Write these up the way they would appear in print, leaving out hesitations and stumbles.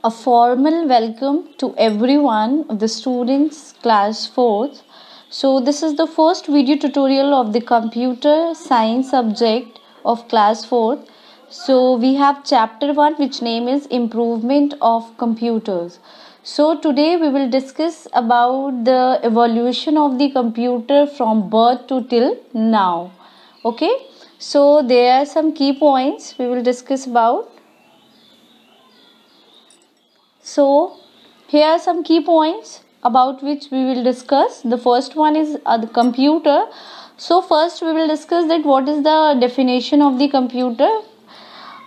A formal welcome to everyone of the students class 4th. So this is the first video tutorial of the computer science subject of class 4th. So we have chapter 1, which name is improvement of computers. So today we will discuss about the evolution of the computer from birth to till now. Okay, so there are some key points we will discuss about. So here are some key points about which we will discuss. The first one is the computer. So first we will discuss that what is the definition of the computer,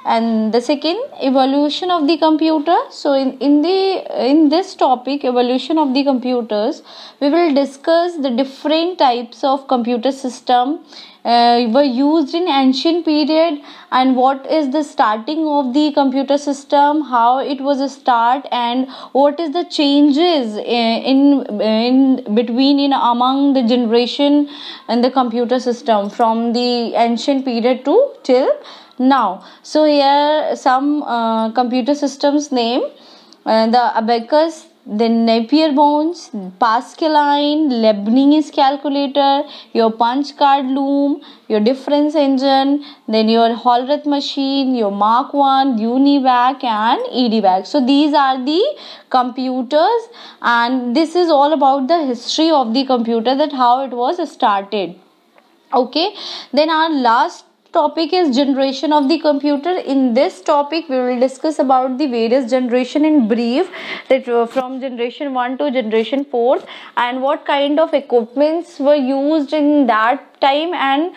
and the second, evolution of the computer. So in this topic, evolution of the computers, we will discuss the different types of computer system were used in ancient period, and what is the starting of the computer system, how it was a start, and what is the changes in between in among the generation and the computer system from the ancient period to till now. So here some computer systems name, the abacus, then Napier bones, Pascaline, Leibniz calculator, your punch card loom, your difference engine, then your Hollerith machine, your Mark 1, UNIVAC and EDVAC. So these are the computers, and this is all about the history of the computer, that how it was started. Okay, then our last topic is generation of the computer. In this topic we will discuss about the various generation in brief, that from generation 1 to generation 4, and what kind of equipments were used in that time, and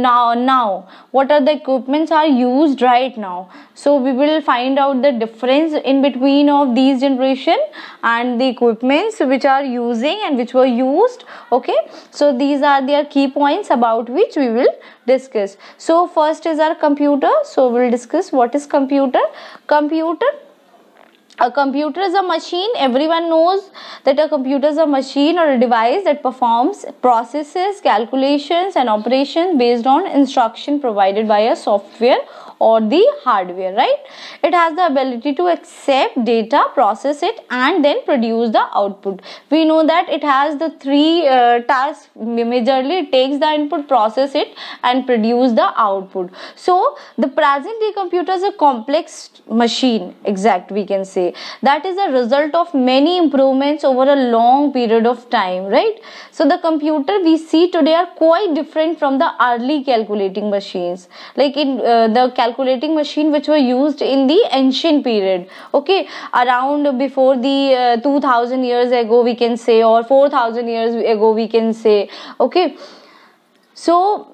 now what are the equipments are used right now. So we will find out the difference in between of these generation and the equipments which are using and which were used. Okay, so these are their key points about which we will discuss. So first is our computer. So we will discuss what is computer. A computer is a machine. Everyone knows that a computer is a machine or a device that performs processes, calculations and operations based on instruction provided by a software or the hardware, right? It has the ability to accept data, process it and then produce the output. We know that it has the three tasks majorly. It takes the input, process it and produce the output. So the present day computer is a complex machine, we can say, that is a result of many improvements over a long period of time, right? So the computer we see today are quite different from the early calculating machines, like in the calculating machine which were used in the ancient period, okay, around before the 2000 years ago we can say, or 4000 years ago we can say. Okay, so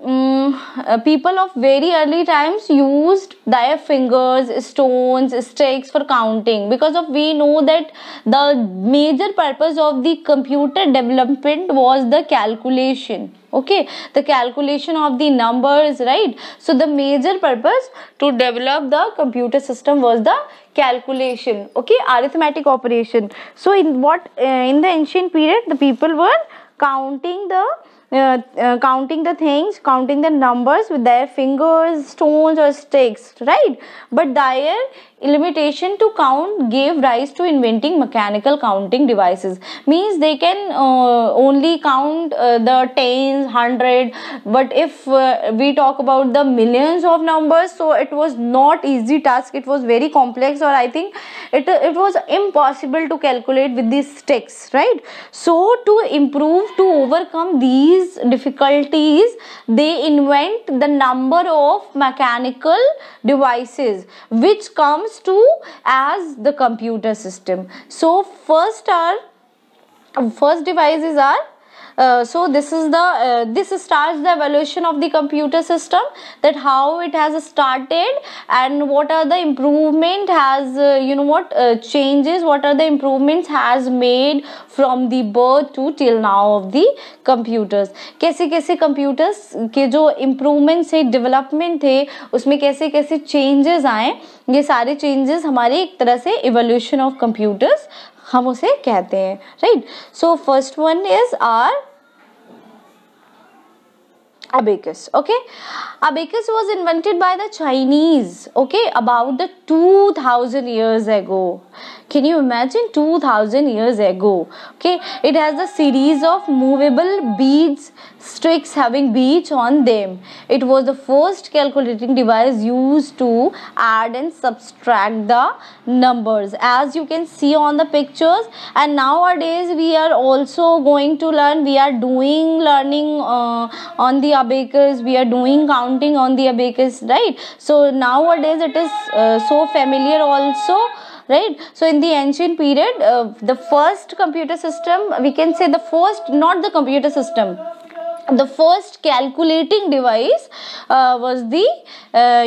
people of very early times used their fingers, stones, sticks for counting, because of we know that the major purpose of the computer development was the calculation. Okay, the calculation of the numbers, right? So the major purpose to develop the computer system was the calculation, okay, arithmetic operation. So in in the ancient period, the people were counting the things, counting the numbers with their fingers, stones or sticks, right? But their limitation to count gave rise to inventing mechanical counting devices. Means they can only count the tens, 100, but if we talk about the millions of numbers, so it was not easy task. It was very complex, or I think it was impossible to calculate with these sticks, right? So to overcome these difficulties, they invent the number of mechanical devices which comes to as the computer system. So first devices are so this is the this starts the evolution of the computer system, that how it has started and what are the improvement has changes, what are the improvements has made from the birth to till now of the computers. कैसे कैसे computers के जो improvements थे, development थे, उसमें कैसे कैसे changes आए, ये सारे changes हमारे एक तरह से evolution of computers हम उसे कहते हैं, right? So first one is our abacus. Okay, abacus was invented by the Chinese, okay, about the 2000 years ago. Can you imagine 2000 years ago? Okay, it has a series of movable beads, sticks having beads on them. It was the first calculating device used to add and subtract the numbers, as you can see on the pictures. And nowadays we are also going to learn, we are doing learning on the abacus, we are doing counting on the abacus, right? So nowadays it is so familiar also, right? So in the ancient period, the first computer system, we can say the first, not the computer system, the first calculating device was the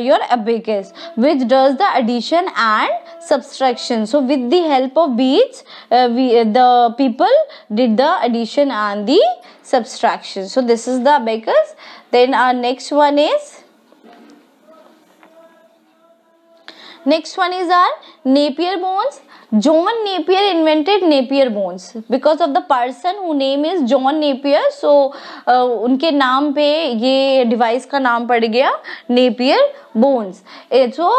your abacus, which does the addition and subtraction. So with the help of beads, the people did the addition and the subtraction. So this is the abacus. Then our next one is our Napier bones. John Napier invented Napier bones because of the person whose name is John Napier. So उनके नाम पे ये device का नाम पड़ गया Napier bones. So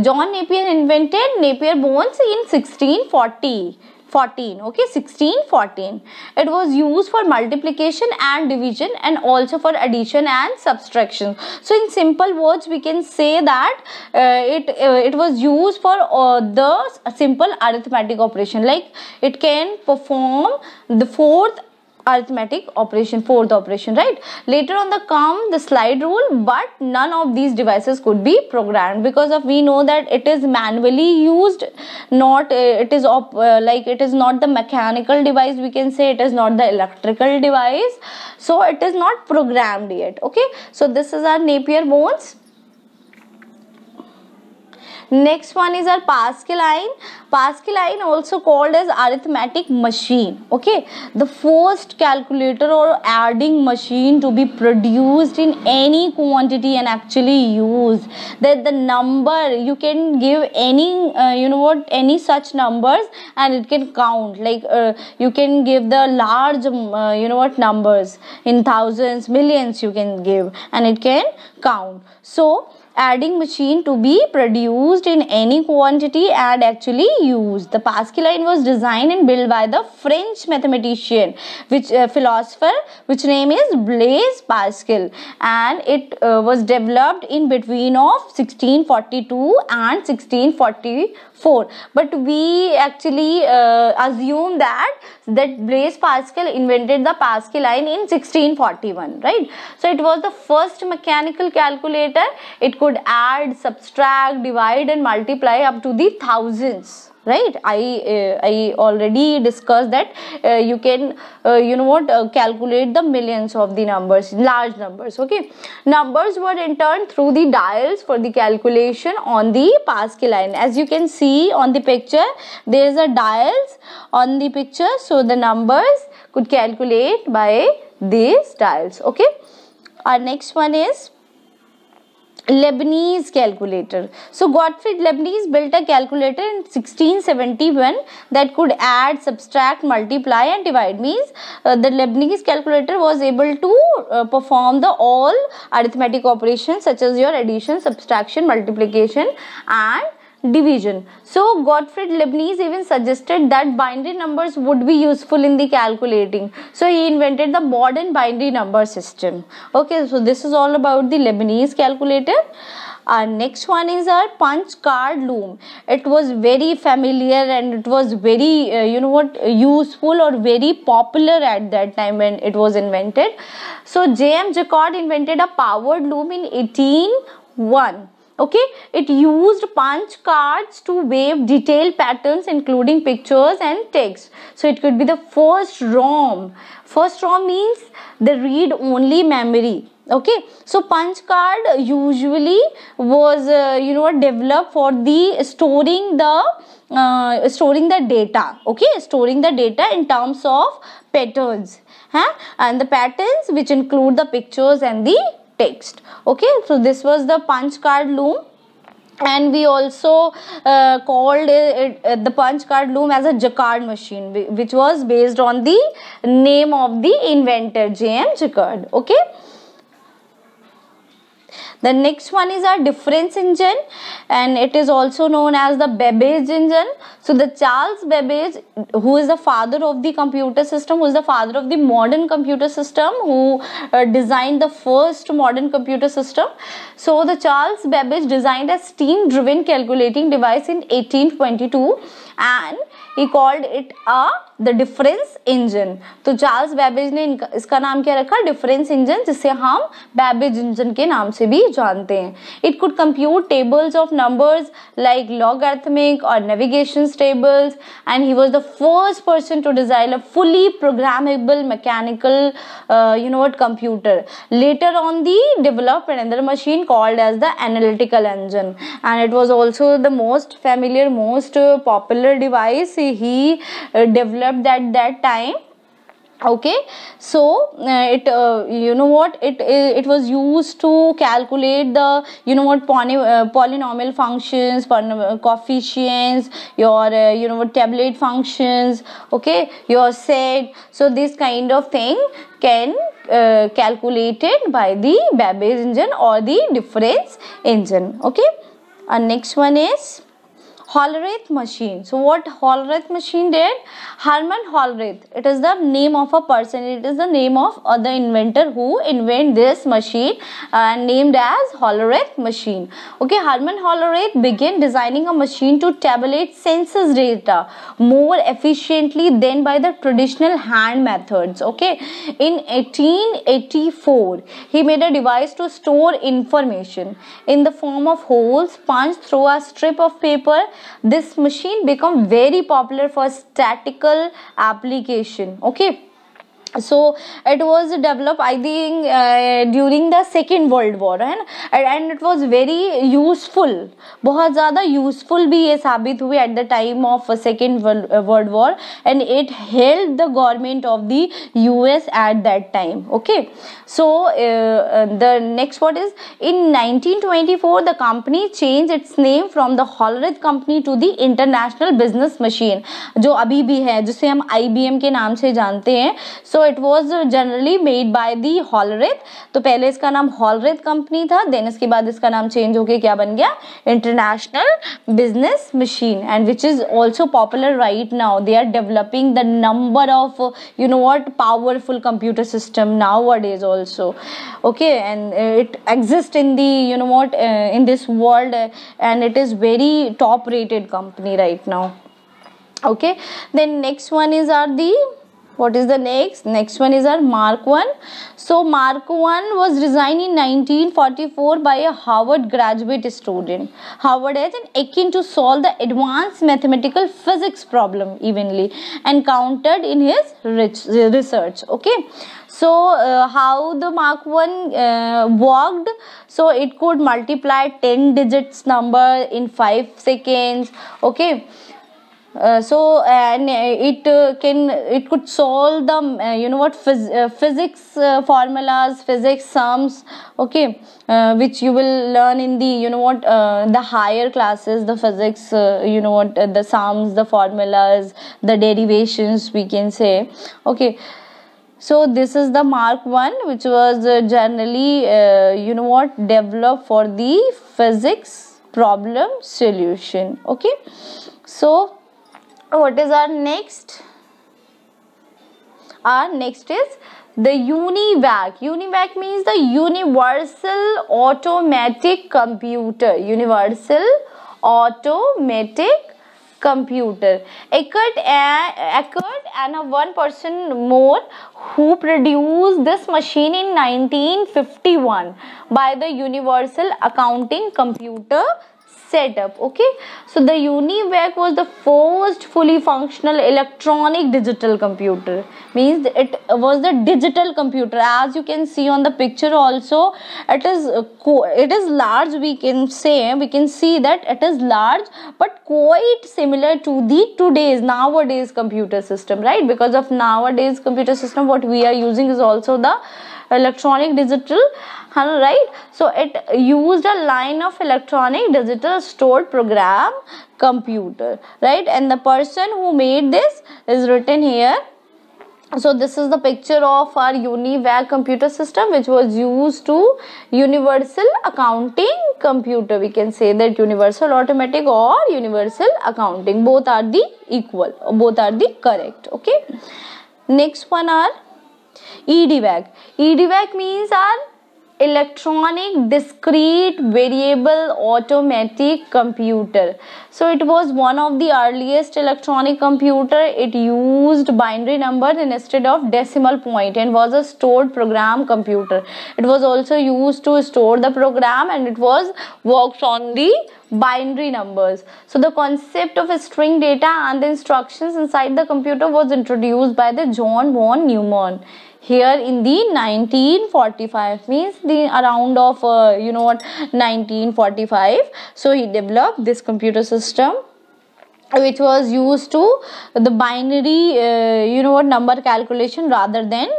John Napier invented Napier bones in 1614, okay, 1614. It was used for multiplication and division, and also for addition and subtraction. So in simple words we can say that it was used for the simple arithmetic operation, like it can perform the fourth operation, right? Later on the slide rule, but none of these devices could be programmed because of, we know that it is manually used, not it is like it is not the mechanical device, we can say it is not the electrical device, so it is not programmed yet. Okay, so this is our Napier bones. Next one is our Pascaline. Pascaline, also called as arithmetic machine. Okay, the first calculator or adding machine to be produced in any quantity and actually used. That the number, you can give any any such numbers and it can count. Like you can give the large numbers in thousands, millions you can give, and it can count. So adding machine to be produced in any quantity and actually used. The Pascaline was designed and built by the French mathematician, philosopher, which name is Blaise Pascal, and it was developed in between of 1642 and 1644. But we actually assume that Blaise Pascal invented the Pascaline in 1641, right? So it was the first mechanical calculator. It could add, subtract, divide and multiply up to the thousands, right? I already discussed that you can calculate the millions of the numbers, large numbers. Okay, numbers were entered through the dials for the calculation on the Pascaline. As you can see on the picture, there is a dials on the picture, so the numbers could calculate by these dials. Okay, our next one is Leibniz calculator. So Gottfried Leibniz built a calculator in 1671 that could add, subtract, multiply and divide. Means the Leibniz calculator was able to perform the all arithmetic operations such as your addition, subtraction, multiplication and division. So Gottfried Leibniz even suggested that binary numbers would be useful in the calculating. So he invented the modern binary number system. Okay, so this is all about the Leibniz calculator. Our next one is our punch card loom. It was very familiar and it was very useful or very popular at that time when it was invented. So J.M. Jacquard invented a powered loom in 1801. Okay, it used punch cards to wave detailed patterns including pictures and text. So it could be the first ROM. First ROM means the read only memory. Okay, so punch card usually was developed for the storing the data. Okay, storing the data in terms of patterns, and the patterns which include the pictures and the text. Okay, so this was the punch card loom, and we also called the punch card loom as a Jacquard machine, which was based on the name of the inventor, J.M. Jacquard. Okay, the next one is our difference engine. and it is also known as the Babbage engine. So the Charles Babbage, who is the father of the computer system, who is the father of the modern computer system, who designed the first modern computer system. So the Charles Babbage designed a steam driven calculating device in 1822 and he called it the difference engine. तो Charles Babbage ने इसका नाम क्या रखा, difference engine, जिसे हम Babbage engine के नाम से भी जानते हैं. It could compute tables of numbers like logarithmic और navigation tables and he was the first person to design a fully programmable mechanical computer. Later on they developed another machine called as the analytical engine, and it was also the most familiar, most popular device he developed at that time. Okay, so it was used to calculate the polynomial functions, coefficients, your tablet functions, okay, your set. So this kind of thing can calculated by the Babbage engine or the difference engine. Okay, and next one is Hollerith machine. So what Hollerith machine did? Hermann Hollerith. It is the name of a person. It is the name of the inventor who invented this machine and named as Hollerith machine. Okay, Hermann Hollerith began designing a machine to tabulate census data more efficiently than by the traditional hand methods. Okay, in 1884, he made a device to store information in the form of holes punched through a strip of paper. This machine became very popular for statistical application. Okay, so it was developed I think during the Second World War, and it was very useful, बहुत ज़्यादा useful भी ये साबित हुई at the time of Second World War, and it helped the government of the US at that time. Okay, so the next what is, in 1924 the company changed its name from the Hollerith company to the International Business Machine, जो अभी भी है, जिसे हम IBM के नाम से जानते हैं. So it was generally made by the Hollerith. तो पहले इसका नाम Hollerith कंपनी था, देन इसके बाद इसका नाम चेंज होके क्या बन गया, International Business Machine, and which is also popular right now. They are developing the number of powerful computer system nowadays also. Okay, and it exists in the in this world, and it is very top rated company right now. Okay, then next one is what is the next one is our Mark 1. So Mark 1 was designed in 1944 by a Harvard graduate student. Harvard has an akin to solve the advanced mathematical physics problem evenly encountered in his research. Okay, so how the Mark 1 worked? So it could multiply 10 digits number in 5 seconds. Okay, so and it could solve the physics formulas, physics sums. Okay, which you will learn in the the higher classes, the physics the sums, the formulas, the derivations, we can say. Okay, so this is the Mark 1, which was generally developed for the physics problem solution. Okay, so what is our next? Our next is the UNIVAC. UNIVAC means the Universal Automatic Computer. Universal Automatic Computer. Eckert and one person more who produced this machine in 1951 by the Universal Accounting Computer setup. Okay, so the UNIVAC was the first fully functional electronic digital computer. Means it was the digital computer, as you can see on the picture also. It is large, we can see that it is large, but quite similar to the nowadays computer system, right? Because of nowadays computer system, what we are using is also the electronic digital, right? So it used a line of electronic digital stored program computer, right? And the person who made this is written here. So this is the picture of our UNIVAC computer system, which was used to Universal Accounting computer. We can say that universal arithmetic or universal accounting, both are the equal, both are the correct. Okay, next one are EDVAC. EDVAC means are electronic discrete variable automatic computer. So it was one of the earliest electronic computer. It used binary number instead of decimal point and was a stored program computer. It was also used to store the program, and it was worked on the binary numbers. So the concept of string data and the instructions inside the computer was introduced by the John von Neumann here in the 1945, means the around of 1945. So he developed this computer system which was used to the binary number calculation rather than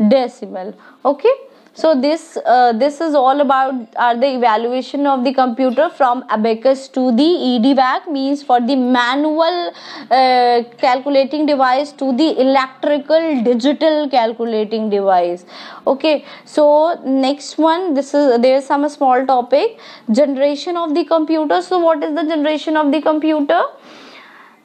decimal. Okay, so this is all about the evaluation of the computer from abacus to the EDVAC, means for the manual calculating device to the electrical digital calculating device. Okay, so next one, there is some small topic, generation of the computer. So what is the generation of the computer?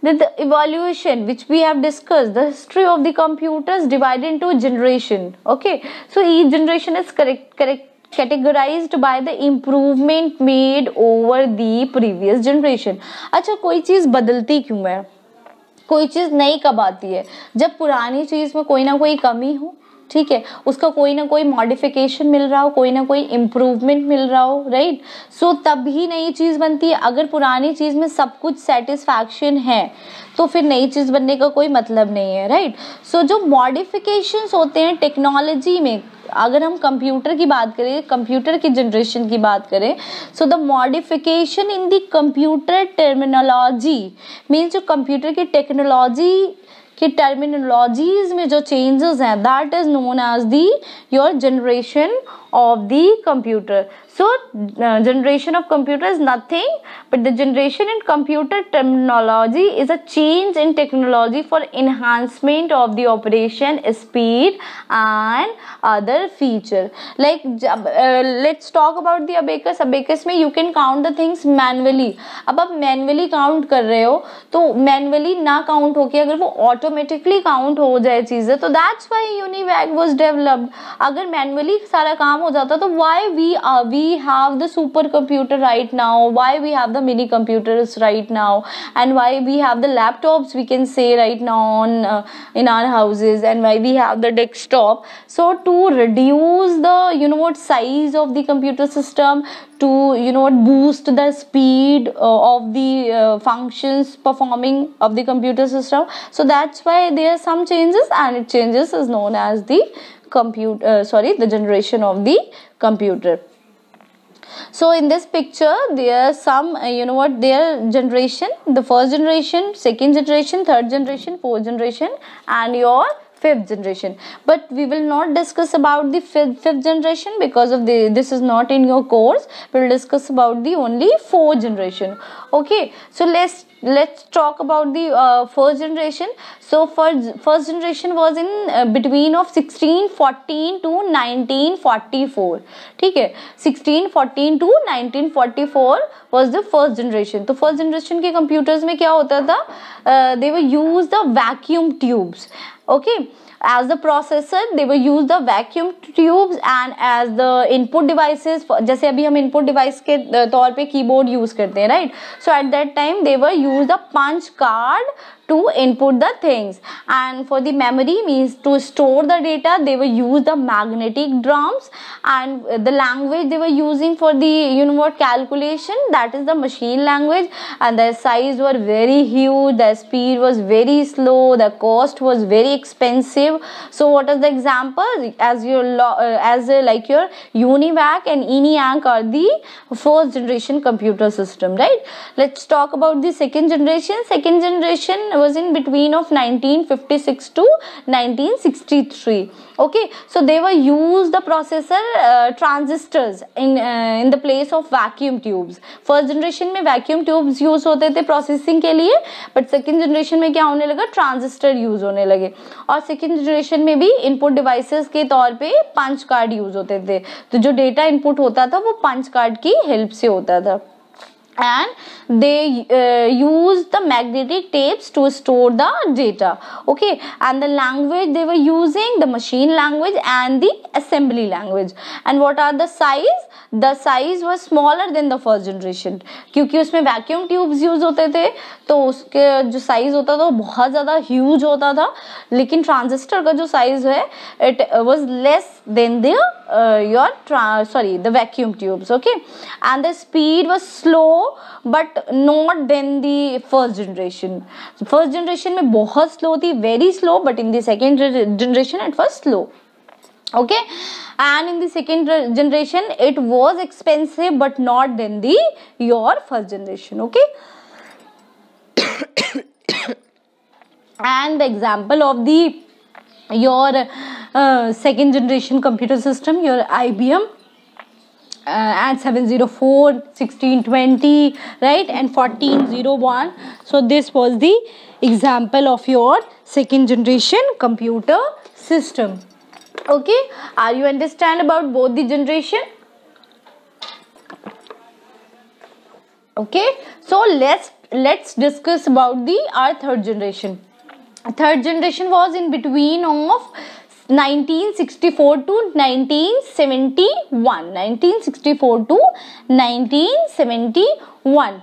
The evaluation which we have discussed, the history of the computers divided into generation. Okay, so each generation is categorized by the improvement made over the previous generation. अच्छा, कोई चीज बदलती क्यों है, कोई चीज नई कब आती है? जब पुरानी चीज में कोई ना कोई कमी हो, ठीक है, उसका कोई ना कोई मॉडिफिकेशन मिल रहा हो, कोई ना कोई इम्प्रूवमेंट मिल रहा हो, राइट, सो तब ही नई चीज बनती है. अगर पुरानी चीज में सब कुछ सेटिस्फैक्शन है तो फिर नई चीज बनने का कोई मतलब नहीं है, राइट. सो जो मॉडिफिकेशंस होते हैं टेक्नोलॉजी में, अगर हम कंप्यूटर की बात करें, कंप्यूटर की जनरेशन की बात करें, so the modification in the computer terminology means जो कंप्यूटर की टेक्नोलॉजी कि टर्मिनोलॉजीज में जो चेंजेस हैं, that is known as the your generation of the computer. So generation of computer is nothing but the generation in computer terminology is a change in technology for enhancement of the operation speed and other feature. Like let's talk about the abacus. Abacus में you can count the things manually. अब आप manually count कर रहे हो तो manually ना count होके अगर वो automatically count हो जाए चीजें, तो that's why UNIVAC was developed. अगर manually सारा काम हो जाता तो why we have the super computer right now, why we have the mini computers right now, and why we have the laptops we can say right now on in our houses, and why we have the desktop. So to reduce the size of the computer system, to boost the speed of the functions performing of the computer system, so that's why there are some changes, and it changes is known as the the generation of the computer. So in this picture there are some their generation, the first generation, second generation, third generation, fourth generation, and your fifth generation. But we will not discuss about the fifth generation because of this is not in your course. We will discuss about the only fourth generation. Okay, so let's talk about the first generation. So first generation was in between of 1614 to 1944. ठीक है, 1614 to 1944 was the first generation. तो first generation के computers में क्या होता था? They were use the vacuum tubes. Okay, as the processor they will use the vacuum tubes, and as the input devices, जैसे अभी हम input device के तौर पे keyboard use करते हैं, right? So at that time they were use the punch card to input the things, and for the memory means to store the data they will use the magnetic drums, and the language they were using for the calculation, that is the machine language, and the size were very huge, the speed was very slow, the cost was very expensive. So what is the example? As your like your UNIVAC and ENIAC are the first generation computer system, right? Let's talk about the second generation. Second generation was in between of 1956 to 1963. Okay, so they were used the processor transistors in the place of vacuum tubes. First generation में vacuum tubes use होते थे processing के लिए, but second generation में क्या होने लगा, transistor use होने लगे. और सेकेंड जनरेशन में भी इनपुट डिवाइसेस के तौर पे पंच कार्ड यूज होते थे. तो जो डेटा इनपुट होता था वो पंच कार्ड की हेल्प से होता था. And they use the magnetic tapes to store the data. Okay, and the language they were using, the machine language and the assembly language. And what are the size? The size was smaller than the first generation. क्योंकि उसमें vacuum tubes use होते थे तो उसके जो size होता था वो बहुत ज़्यादा huge होता था. लेकिन transistor का जो size है it was less than the the vacuum tubes. Okay, and the speed was slow but not than the first generation. First generation में बहुत slow थी, very slow, but in the second generation it was slow. Okay, and in the second generation it was expensive but not than the your first generation. Okay, and the example of the your second generation computer system, your IBM and 704, 1620, right, and 1401. So this was the example of your second generation computer system. Okay, are you understand about both the generation? Okay, so let's discuss about the our third generation. Third generation was in between of 1964 to 1971. 1964 to 1971.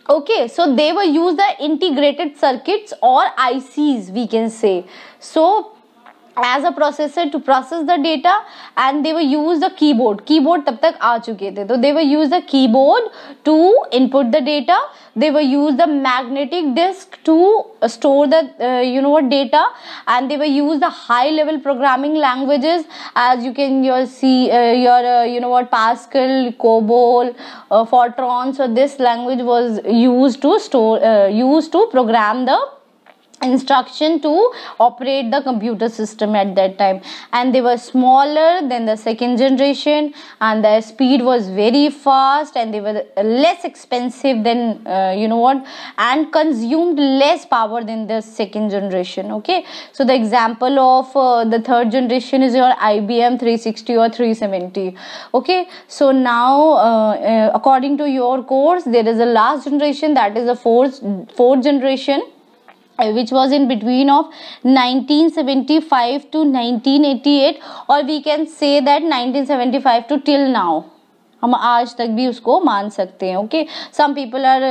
Okay, so they were used the integrated circuits or ICs, we can say. So as a processor to process the data, and they were use the keyboard तब तक आ चुके थे. तो they were use the keyboard to input the data. They were use the magnetic disk to store the data, and they were use the high level programming languages, as you can see Pascal, COBOL, Fortran. So this language was used to program the instruction to operate the computer system at that time. And they were smaller than the second generation, and their speed was very fast, and they were less expensive than and consumed less power than the second generation. Okay, so the example of the third generation is your IBM 360 or 370. Okay, so now according to your course, there is a last generation, that is the fourth generation, which was in between of 1975 to 1988, or we can say that 1975 to till now. हम आज तक भी उसको मान सकते हैं. Okay, some people are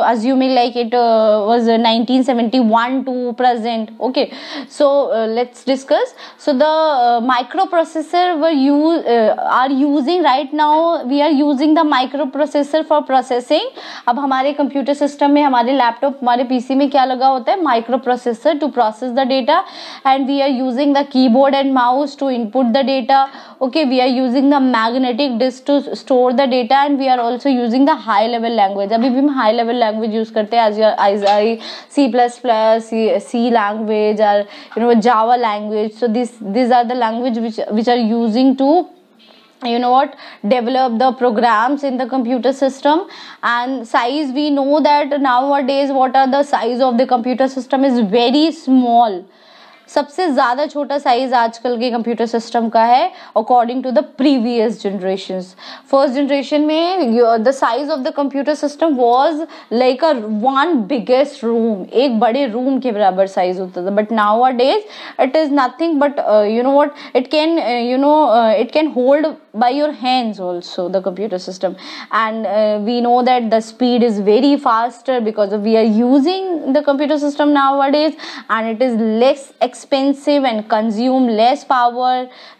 assuming like it was 1971 to present. Okay, so let's discuss. So the microprocessor are using right now. We are using the microprocessor for processing. अब हमारे कंप्यूटर सिस्टम में, हमारे लैपटॉप, हमारे PC में क्या लगा होता है, microprocessor to process the data, and we are using the keyboard and mouse to input the data. Okay, we are using the magnetic disk to store the data, and we are also using the high level language. अभी भी हम high level language use करते हैं, as C++, C language, or Java language. So these are the language which are using to develop the programs in the computer system. And size, we know that nowadays what are the size of the computer system is very small. सबसे ज़्यादा छोटा size आजकल के computer system का है according to the previous generations. First generation में the size of the computer system was like a one biggest room, एक बड़े रूम के बराबर साइज होता था. But nowadays it is nothing but it can hold by your hands also, the computer system. And we know that the speed is very faster because we are using the computer system nowadays, and it is less expensive and consume less power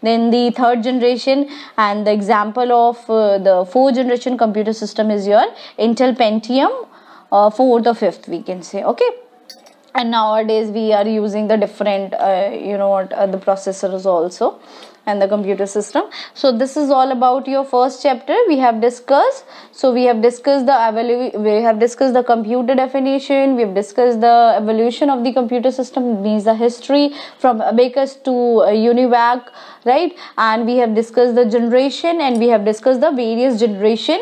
than the third generation. And the example of the fourth generation computer system is your Intel Pentium 4th or 5th, we can say. Okay, and nowadays we are using the different the processors also. and the computer system. So this is all about your first chapter we have discussed. So we have discussed the computer definition, we have discussed the evolution of the computer system, means the history from abacus to UNIVAC, right? And we have discussed the generation, and we have discussed the various generation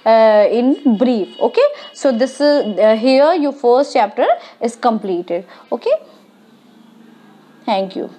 in brief. Okay, so this is here your first chapter is completed. Okay, thank you.